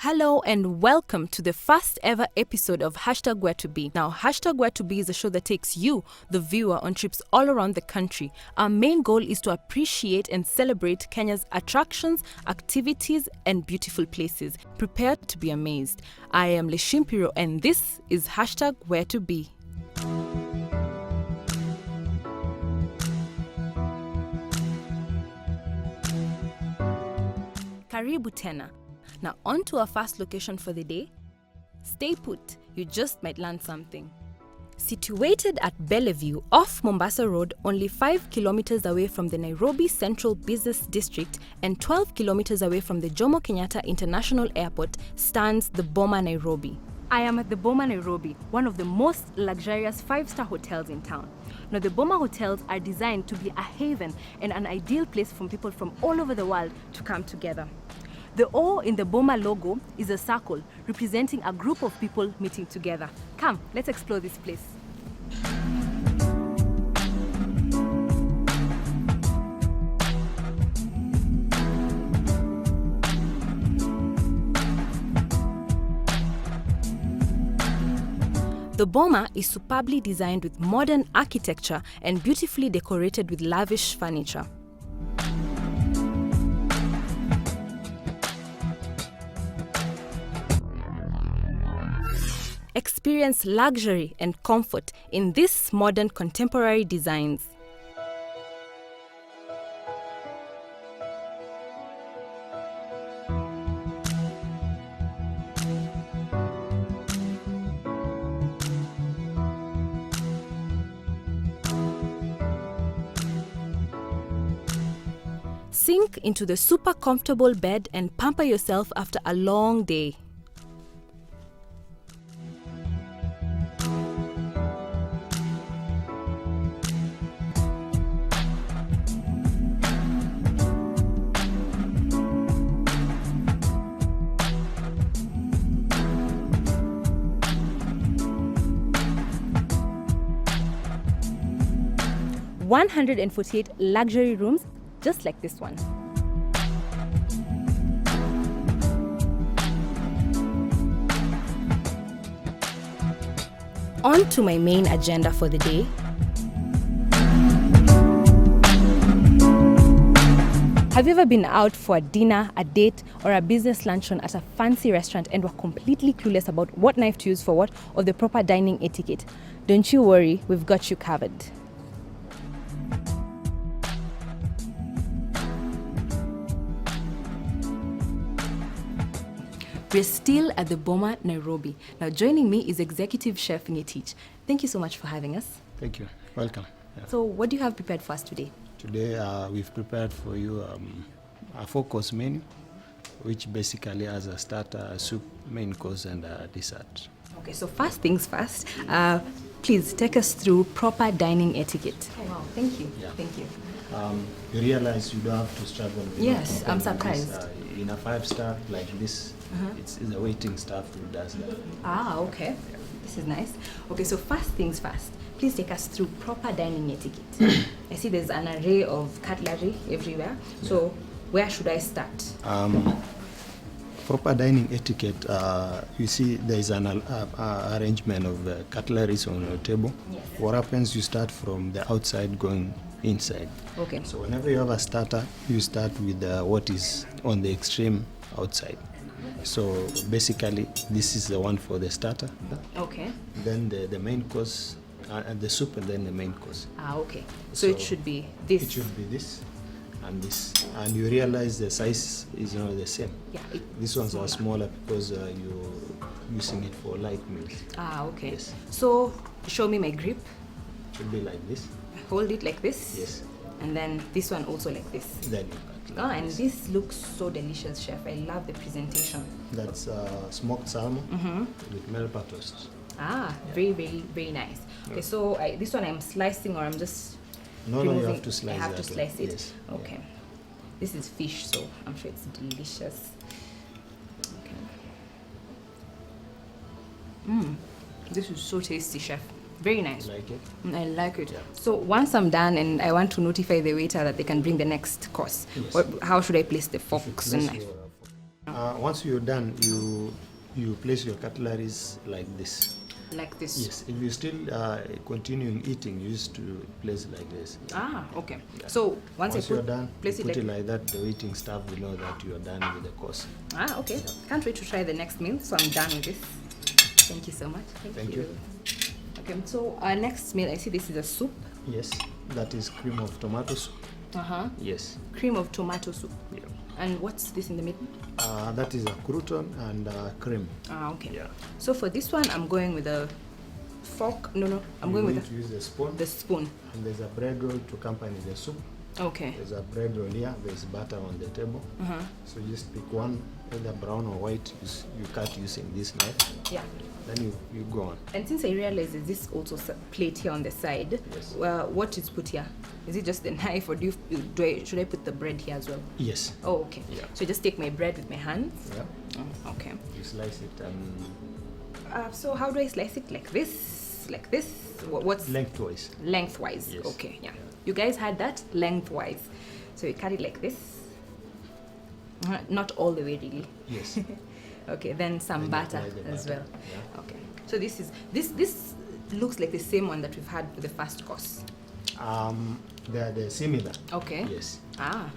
Hello and welcome to the first ever episode of Hashtag Where to Be. Now, Hashtag Where to Be is a show that takes you, the viewer, on trips all around the country. Our main goal is to appreciate and celebrate Kenya's attractions, activities, and beautiful places. Prepare to be amazed. I am Leshimpiro and this is Hashtag Where to Be. Karibu tena. Now on to our first location for the day. Stay put, you just might learn something. Situated at Bellevue off Mombasa Road, only 5 kilometers away from the Nairobi Central Business District and 12 kilometers away from the Jomo Kenyatta International Airport, stands the Boma Nairobi. I am at the Boma Nairobi, one of the most luxurious 5-star hotels in town. Now, the Boma hotels are designed to be a haven and an ideal place for people from all over the world to come together. The O in the Boma logo is a circle representing a group of people meeting together. Come, let's explore this place. The Boma is superbly designed with modern architecture and beautifully decorated with lavish furniture. Experience luxury and comfort in these modern contemporary designs. Sink into the super comfortable bed and pamper yourself after a long day. – 148 luxury rooms, just like this one. On to my main agenda for the day. Have you ever been out for a dinner, a date, or a business luncheon at a fancy restaurant and were completely clueless about what knife to use for what or the proper dining etiquette? Don't you worry, we've got you covered. We're still at the Boma Nairobi. Now joining me is Executive Chef Ngetich. Thank you so much for having us. Thank you. Welcome. Yeah. So what do you have prepared for us today? Today we've prepared for you a 4-course menu, which basically has a starter, a soup, main course, and a dessert. Okay, so first things first, please take us through proper dining etiquette. Oh wow, thank you. Yeah. Thank you. You realize you don't have to struggle. Yes, I'm surprised. In a 5-star like this, it's the waiting staff who does that. Ah, okay. Yeah. This is nice. Okay, so first things first, please take us through proper dining etiquette. I see there's an array of cutlery everywhere. So where should I start? Proper dining etiquette, you see there's an arrangement of cutleries on your table. Yes. What happens, you start from the outside going inside. Okay. So whenever you have a starter, you start with what is on the extreme outside. So basically, this is the one for the starter. Okay. Then the main course, and the soup, and then the main course. Ah, okay. So it should be this. It should be this and this. And you realize the size is not the same. Yeah. These ones are smaller because you're using it for light meals. Ah, okay. Yes. So show me my grip. It should be like this. Hold it like this. Yes. And then this one also like this. Then you cut. Oh, and this looks so delicious, Chef. I love the presentation. That's smoked salmon with melba toast. Ah, yeah. Very, very, very nice. Okay, so this one I'm slicing, or I'm just No, removing. you have to slice I have to that slice one. it. Yes. Okay. Yeah. This is fish, so I'm sure it's delicious. Okay. This is so tasty, Chef. Very nice. Like it? I like it. Yeah. So once I'm done and I want to notify the waiter that they can bring the next course, Yes. how should I place the forks and knife? Once you're done, you place your cutleries like this. Like this? Yes. If you still continuing eating, you used to place like this. Ah, okay. Yeah. So once you're done, place you it put like, it like that, the waiting staff will know that you're done with the course. Ah, okay. Can't wait to try the next meal. So I'm done with this. Thank you so much. Thank you. Okay, so our next meal, I see this is a soup. Yes, that is cream of tomato soup. Yes. Cream of tomato soup. Yeah. And what's this in the middle? That is a crouton and cream. Ah, okay. Yeah. So for this one, I'm going with a fork. No, I'm going with to use the spoon. the spoon. And there's a bread roll to accompany the soup. Okay. There's a bread roll here. There's butter on the table. So you just pick one, either brown or white. You cut using this knife. Yeah. Then you go on. And since I realized there's this also plate here on the side, Yes. what is put here? Is it just the knife, or should I put the bread here as well? Yes. Oh, okay. Yeah. So I just take my bread with my hands. Yeah. Oh, okay. You slice it and So how do I slice it? Like this? Like this? What's lengthwise. Lengthwise. Yes. Okay. Yeah. You guys had that lengthwise. So you cut it like this. Not all the way, really. Yes. Okay. Then some Then you butter apply the as butter. well. Yeah. Okay. So this looks like the same one that we've had for the first course. They're similar. Okay. Yes. Ah.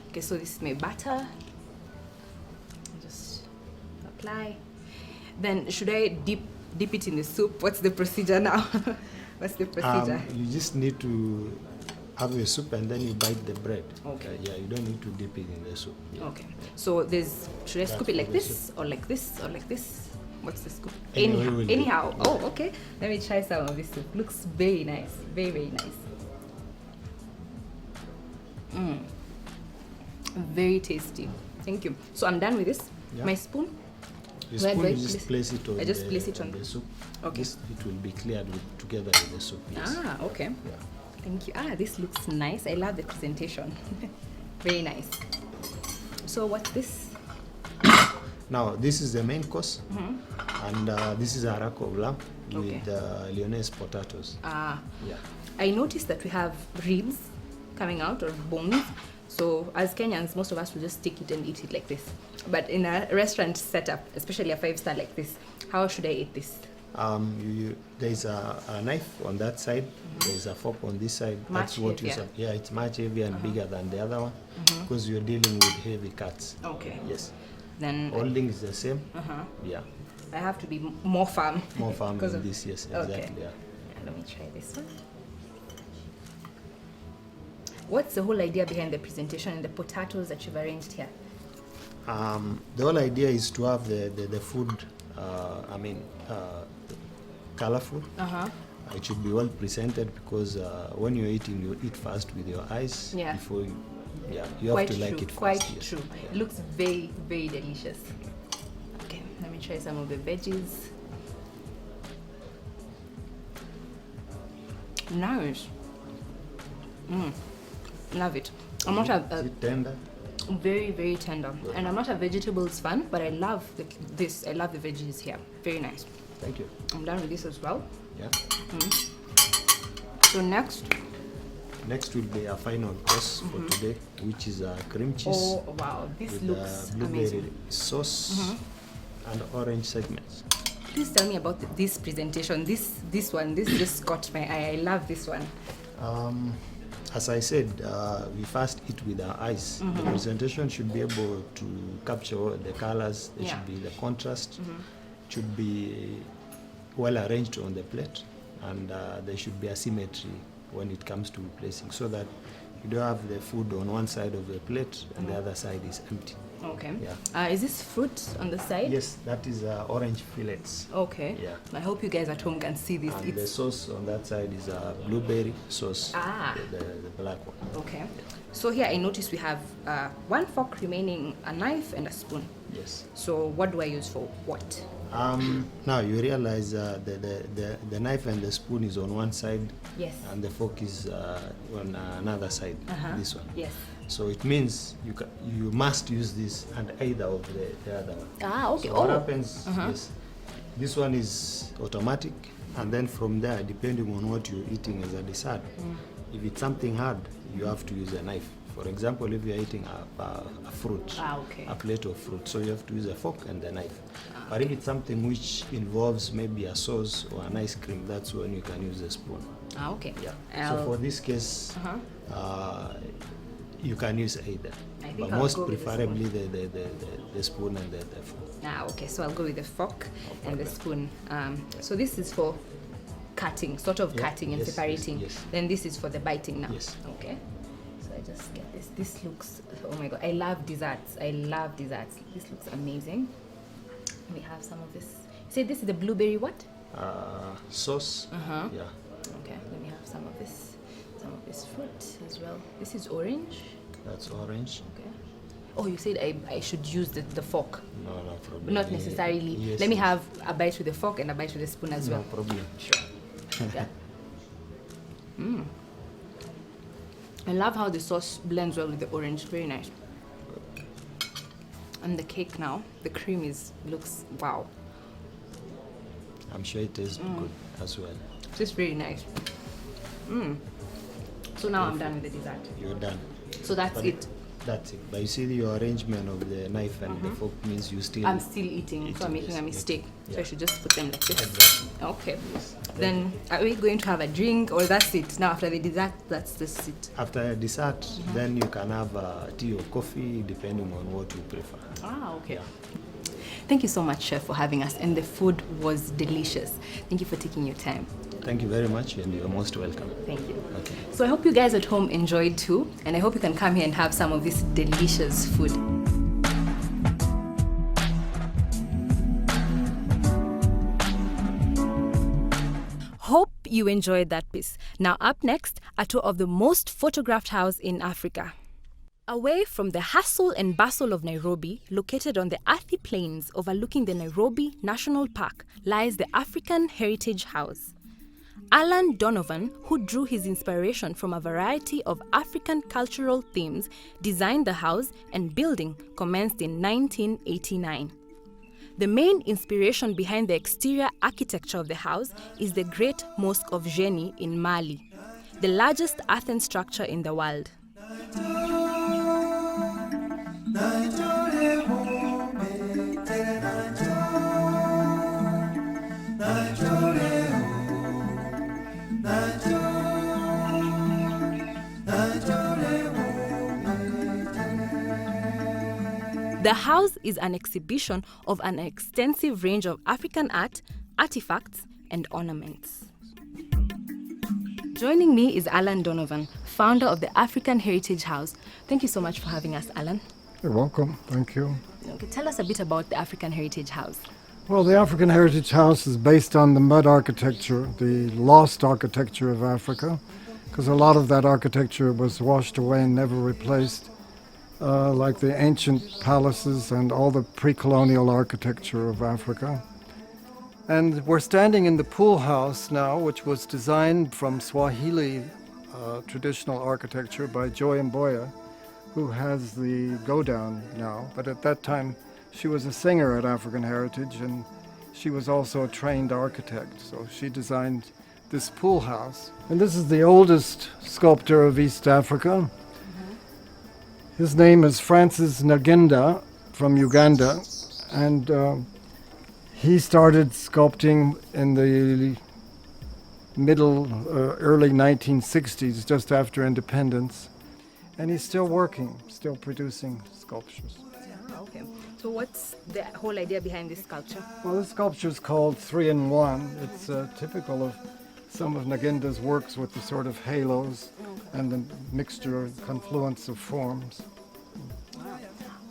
Okay. So this is my butter. Just apply. Then should I dip it in the soup? What's the procedure now? What's the procedure? You just need to have your soup and then you bite the bread. Okay. Yeah, you don't need to dip it in the soup. Yeah. Okay. So should I scoop it like for the this or like this or like this? What's the scoop? Any way will do. Anyhow. Oh, okay. Let me try some of this soup. Looks very nice. Very, very nice. Very tasty. Thank you. So I'm done with this. Yeah. My spoon. The Where do spoon, I you just place it on I just place it on the soup. Okay. It will be cleared together with the soup. Yes. Ah, okay. Yeah. Thank you. Ah, this looks nice. I love the presentation. Very nice. So what's this? Now, this is the main course. And this is a rack of lamb Okay. with Lyonnaise potatoes. Ah, Yeah. I noticed that we have ribs coming out, or bones. So as Kenyans, most of us will just take it and eat it like this. But in a restaurant setup, especially a 5-star like this, how should I eat this? There's a knife on that side. There's a fork on this side. Much heavier. Yeah, it's much heavier and bigger than the other one because you're dealing with heavy cuts. Okay. Yes. Then Holding is the same. Yeah. I have to be more firm. More firm Because than of- this. Yes, Okay. exactly. Yeah. Let me try this one. What's the whole idea behind the presentation and the potatoes that you've arranged here? The whole idea is to have the food, colorful. It should be well presented because when you're eating, you eat first with your eyes Yeah. before you have Quite to like true. it first. Quite yes. true. Yeah. It looks very, very delicious. Okay, let me try some of the veggies. Nice. Love it. I'm not Is it tender? very, very tender, and I'm not a vegetables fan, but I love this. I love the veggies here. Very nice. Thank you. I'm done with this as well. Yeah. So next, Next will be our final course for today, which is cream cheese oh wow, this with looks blueberry amazing. sauce and orange segments. Please tell me about this presentation. This just caught my eye. I love this one. As I said, we first eat with our eyes. The presentation should be able to capture the colors. There Yeah. should be the contrast. Should be well arranged on the plate, and there should be a symmetry when it comes to placing, so that you don't have the food on one side of the plate and the other side is empty. Okay. Yeah. Is this fruit on the side? Yes, that is orange fillets. Okay. Yeah. I hope you guys at home can see this. And the sauce on that side is a blueberry sauce, Ah. the black one. Okay. So here I notice we have one fork remaining, a knife and a spoon. Yes. So what do I use for what? Now you realize the knife and the spoon is on one side, Yes. and the fork is on another side. This one. Yes. So it means you must use this and either of the other one. Ah, okay. So what happens? Yes, this one is automatic, and then from there, depending on what you're eating as a dessert, if it's something hard, you have to use a knife For example, if you're eating a fruit, okay. a plate of fruit, so you have to use a fork and a knife. But if it's something which involves maybe a sauce or an ice cream, that's when you can use a spoon. Okay. Yeah. So for this case, you can use either. But I'll most go with the preferably the spoon and the fork. Okay, so I'll go with the fork and the spoon. So this is for cutting, sort of cutting and separating. Yes. Then this is for the biting now. Yes. Okay. So I just get this. This looks, oh my god, I love desserts. I love desserts. This looks amazing. We have some of this. Say this is the blueberry what? Sauce. Yeah. Okay, let me have some of this fruit as well. This is orange. That's orange. Okay. Oh, you said I should use the fork. No problem. Not necessarily. Yes, Let me have a bite with the fork and a bite with the spoon as well. No problem. Sure. Yeah. I love how the sauce blends well with the orange. Very nice. And the cake now, the cream looks wow. I'm sure it tastes good as well. It's just very nice. So now I'm done with the dessert. You're done. So that's But it. That's it. But you see your arrangement of the knife and the fork means you still... I'm still eating, so I'm making a mistake. So I should just put them like this. Exactly. Okay. Then are we going to have a drink or that's it? Now after the dessert, that's just it. After dessert, then you can have tea or coffee depending on what you prefer. Okay. Yeah. Thank you so much, Chef, for having us. And the food was delicious. Thank you for taking your time. Thank you very much, and you're most welcome. Thank you. Okay. So I hope you guys at home enjoyed too, and I hope you can come here and have some of this delicious food. Hope you enjoyed that piece. Now up next, a tour of the most photographed house in Africa. Away from the hustle and bustle of Nairobi, located on the Athi Plains overlooking the Nairobi National Park, lies the African Heritage House. Alan Donovan, who drew his inspiration from a variety of African cultural themes, designed the house, and building commenced in 1989. The main inspiration behind the exterior architecture of the house is the Great Mosque of Geni in Mali, the largest earthen structure in the world. The house is an exhibition of an extensive range of African art, artifacts, and ornaments. Joining me is Alan Donovan, founder of the African Heritage House. Thank you so much for having us, Alan. You're welcome. Thank you. Okay, tell us a bit about the African Heritage House. Well, the African Heritage House is based on the mud architecture, the lost architecture of Africa, because a lot of that architecture was washed away and never replaced, like the ancient palaces and all the pre-colonial architecture of Africa. And we're standing in the pool house now, which was designed from Swahili traditional architecture by Joy Mboya, who has the go-down now. But at that time, she was a singer at African Heritage, and she was also a trained architect. So she designed this pool house. And this is the oldest sculptor of East Africa. His name is Francis Nagenda from Uganda, and he started sculpting in the early 1960s, just after independence. And he's still working, still producing sculptures. Okay. So what's the whole idea behind this sculpture? Well, this sculpture is called 3-in-1. It's typical of some of Nagenda's works with the sort of halos and the mixture, confluence of forms. Wow.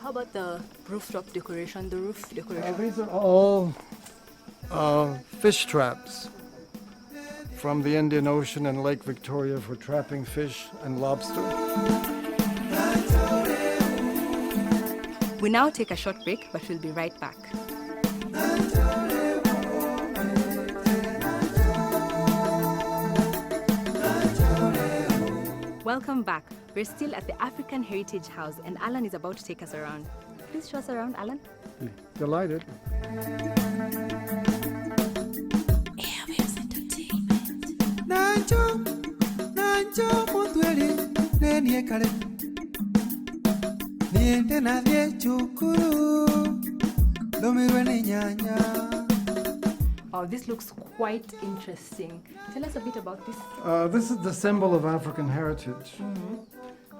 How about the rooftop decoration, the roof decoration? These are all fish traps from the Indian Ocean and Lake Victoria for trapping fish and lobster. We now take a short break, but we'll be right back. Welcome back. We're still at the African Heritage House, and Alan is about to take us around. Please show us around, Alan. Delighted. Airwaves Entertainment. Nanjo mutwele nenie kale Oh, this looks quite interesting. Tell us a bit about this. This is the symbol of African heritage.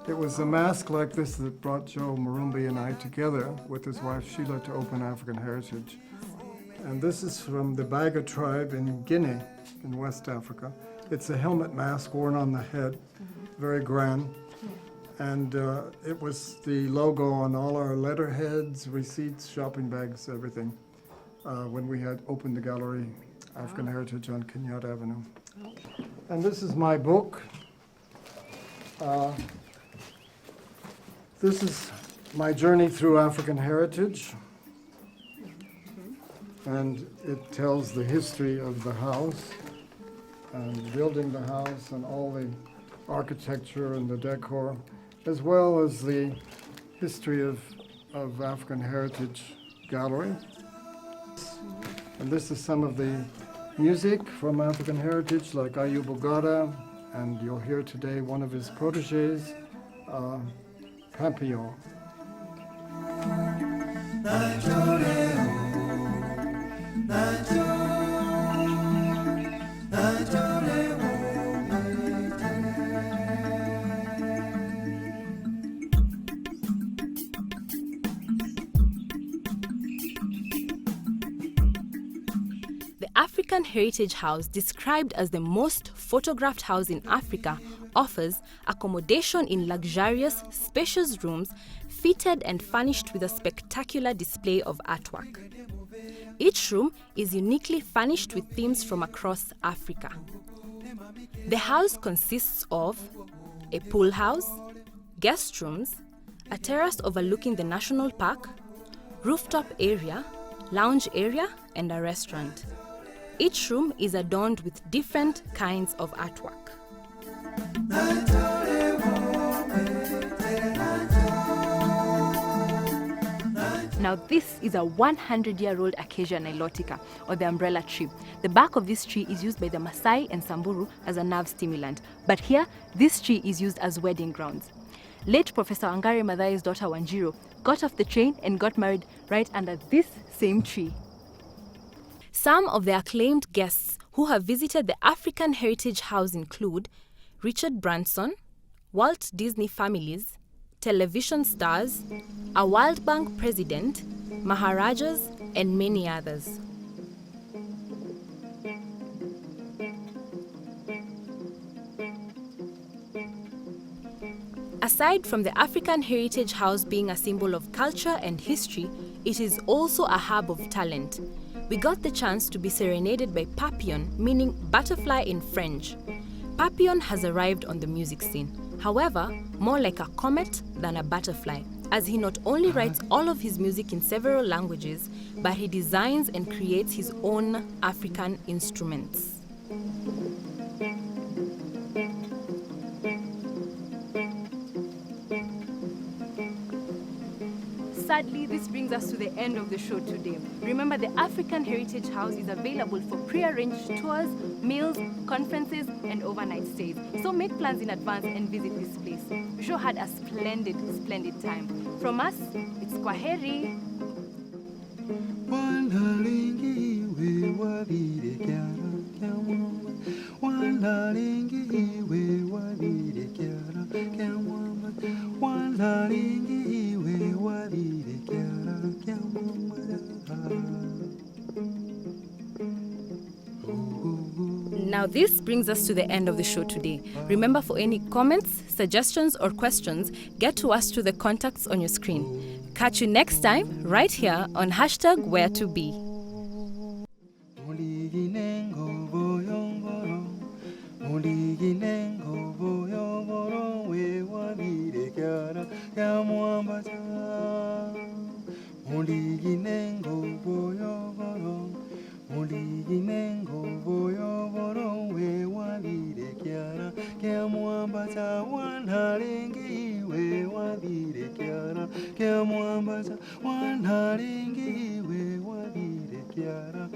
It was a mask like this that brought Joe Marumbi and I together with his wife Sheila to open African Heritage. And this is from the Baga tribe in Guinea, in West Africa. It's a helmet mask worn on the head, very grand. And it was the logo on all our letterheads, receipts, shopping bags, everything, when we had opened the gallery, African Heritage on Kenyatta Avenue. And this is my book. This is my journey through African heritage, and it tells the history of the house and building the house and all the architecture and the decor, as well as the history of African Heritage Gallery. And this is some of the music from African Heritage, like Ayub Ogada, and you'll hear today one of his proteges, Papillon. The African Heritage House, described as the most photographed house in Africa, offers accommodation in luxurious, spacious rooms fitted and furnished with a spectacular display of artwork. Each room is uniquely furnished with themes from across Africa. The house consists of a pool house, guest rooms, a terrace overlooking the national park, rooftop area, lounge area, and a restaurant. Each room is adorned with different kinds of artwork. Now this is a 100-year-old Acacia nilotica, or the umbrella tree. The bark of this tree is used by the Maasai and Samburu as a nerve stimulant, but here this tree is used as wedding grounds. Late Professor Wangari Maathai's daughter Wanjiru got off the train and got married right under this same tree. Some of the acclaimed guests who have visited the African Heritage House include Richard Branson, Walt Disney families, television stars, a World Bank president, Maharajas, and many others. Aside from the African Heritage House being a symbol of culture and history, it is also a hub of talent. We got the chance to be serenaded by Papillon, meaning butterfly in French. Papillon has arrived on the music scene. However, more like a comet than a butterfly, as he not only writes all of his music in several languages, but he designs and creates his own African instruments. Sadly, this brings us to the end of the show today. Remember, the African Heritage House is available for pre-arranged tours, meals, conferences, and overnight stays. So make plans in advance and visit this place. We sure had a splendid, splendid time. From us, it's Kwaheri. Now this brings us to the end of the show today. Remember, for any comments, suggestions, or questions, get to us through the contacts on your screen. Catch you next time right here on #WhereToBe. Kiara,